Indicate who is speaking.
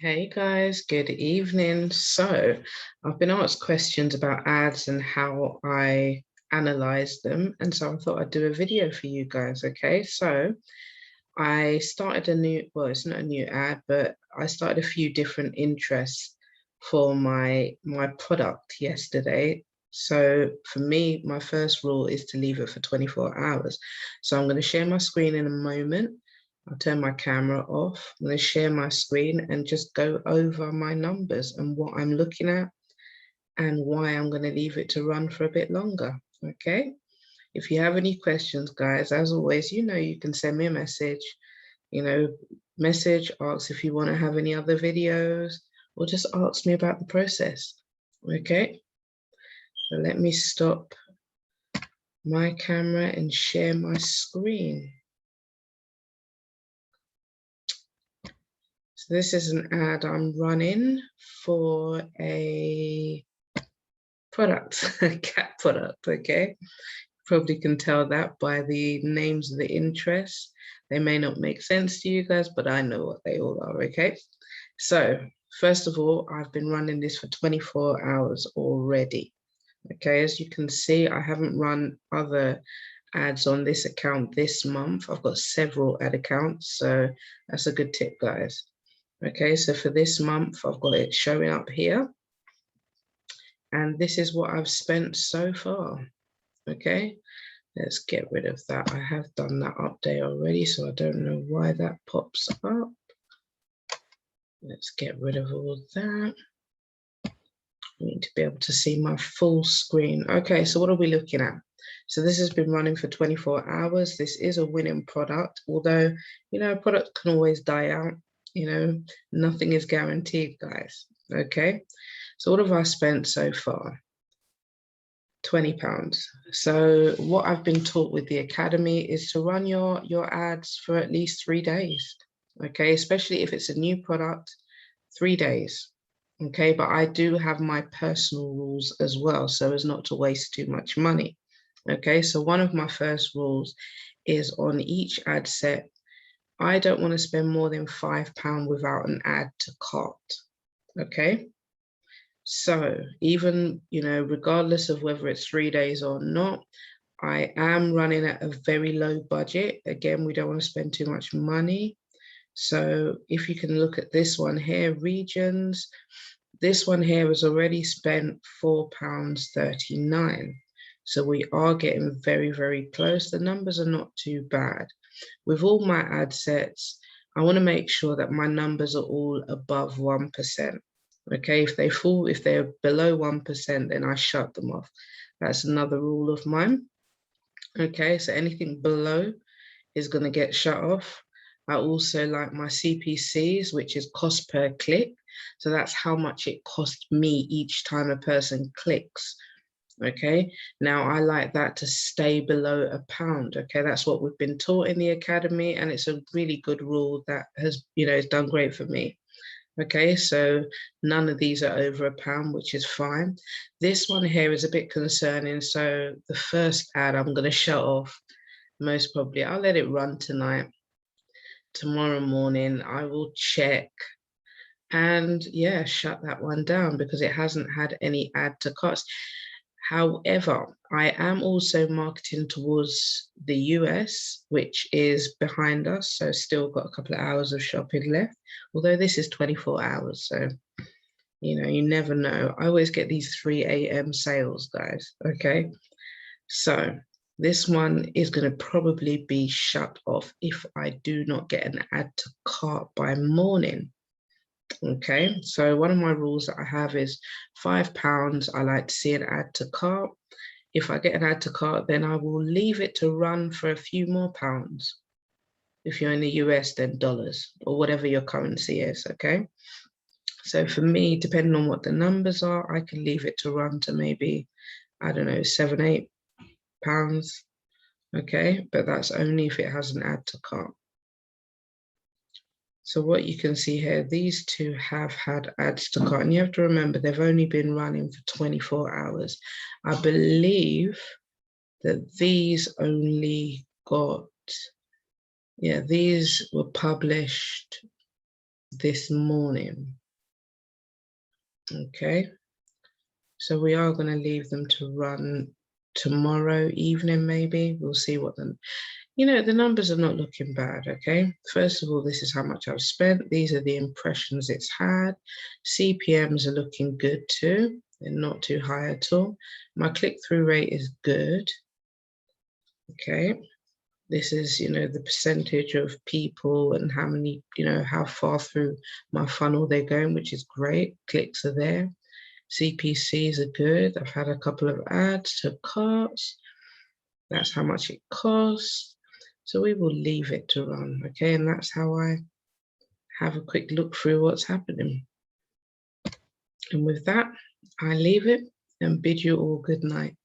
Speaker 1: Hey guys, good evening. So, I've been asked questions about ads and how I analyze them. And so I thought I'd do a video for you guys. Okay. So, I started well, it's not a new ad, but I started a few different interests for my product yesterday. So, for me, my first rule is to leave it for 24 hours. So, I'm going to share my screen in a moment. I'll turn my camera off. I'm going to share my screen and just go over my numbers and what I'm looking at and why I'm going to leave it to run for a bit longer. Okay. If you have any questions, guys, as always, you can send me a message, message, ask if you want to have any other videos, or just ask me about the process. Okay. So let me stop my camera and share my screen. So this is an ad I'm running for a product, a cat product, okay? Probably can tell that by the names of the interests. They may not make sense to you guys, but I know what they all are, okay? So first of all, I've been running this for 24 hours already. Okay, as you can see, I haven't run other ads on this account this month. I've got several ad accounts, so that's a good tip, guys. Okay, so for this month, I've got it showing up here. And this is what I've spent so far. Okay, let's get rid of that. I have done that update already, so I don't know why that pops up. Let's get rid of all that. I need to be able to see my full screen. Okay, so what are we looking at? So this has been running for 24 hours. This is a winning product, although, a product can always die out. Nothing is guaranteed, guys. Okay, so what have I spent so far? £20. So what I've been taught with the academy is to run your ads for at least 3 days. Okay, especially if it's a new product, 3 days. Okay, but I do have my personal rules as well, so as not to waste too much money. Okay, so one of my first rules is on each ad set, I don't want to spend more than £5 without an add to cart. Okay. So even, regardless of whether it's 3 days or not, I am running at a very low budget. Again, we don't want to spend too much money. So if you can look at this one here, regions, this one here has already spent £4.39. So we are getting very, very close. The numbers are not too bad. With all my ad sets, I want to make sure that my numbers are all above 1%. Okay, if they're below 1%, then I shut them off. That's another rule of mine. Okay, so anything below is going to get shut off. I also like my CPCs, which is cost per click. So that's how much it costs me each time a person clicks. Okay, now I like that to stay below £1. Okay, that's what we've been taught in the academy, and it's a really good rule that has, has done great for me. Okay, so none of these are over £1, which is fine. This one here is a bit concerning. So the first ad I'm going to shut off, most probably. I'll let it run tonight. Tomorrow morning, I will check and yeah, shut that one down because it hasn't had any add to cost. However, I am also marketing towards the US, which is behind us. So still got a couple of hours of shopping left, although this is 24 hours. So, you never know. I always get these 3 a.m. sales, guys. Okay. So this one is going to probably be shut off if I do not get an add to cart by morning. Okay, so one of my rules that I have is £5. I like to see an add to cart. If I get an add to cart, then I will leave it to run for a few more pounds. If you're in the US, then dollars or whatever your currency is, okay? So for me, depending on what the numbers are, I can leave it to run to maybe, I don't know, £7, £8, okay? But that's only if it has an add to cart. So what you can see here, these two have had adds to cart. And you have to remember, they've only been running for 24 hours. I believe that these only got, these were published this morning. Okay, so we are going to leave them to run tomorrow evening, maybe. We'll see what the numbers are not looking bad. Okay, first of all, this is how much I've spent. These are the impressions it's had. CPMs are looking good too. They're not too high at all. My click-through rate is good. Okay, this is, the percentage of people and how many, how far through my funnel they're going, which is great. Clicks are there. CPCs are good. I've had a couple of ads to carts. That's how much it costs. So we will leave it to run, okay? And that's how I have a quick look through what's happening. And with that, I leave it and bid you all good night.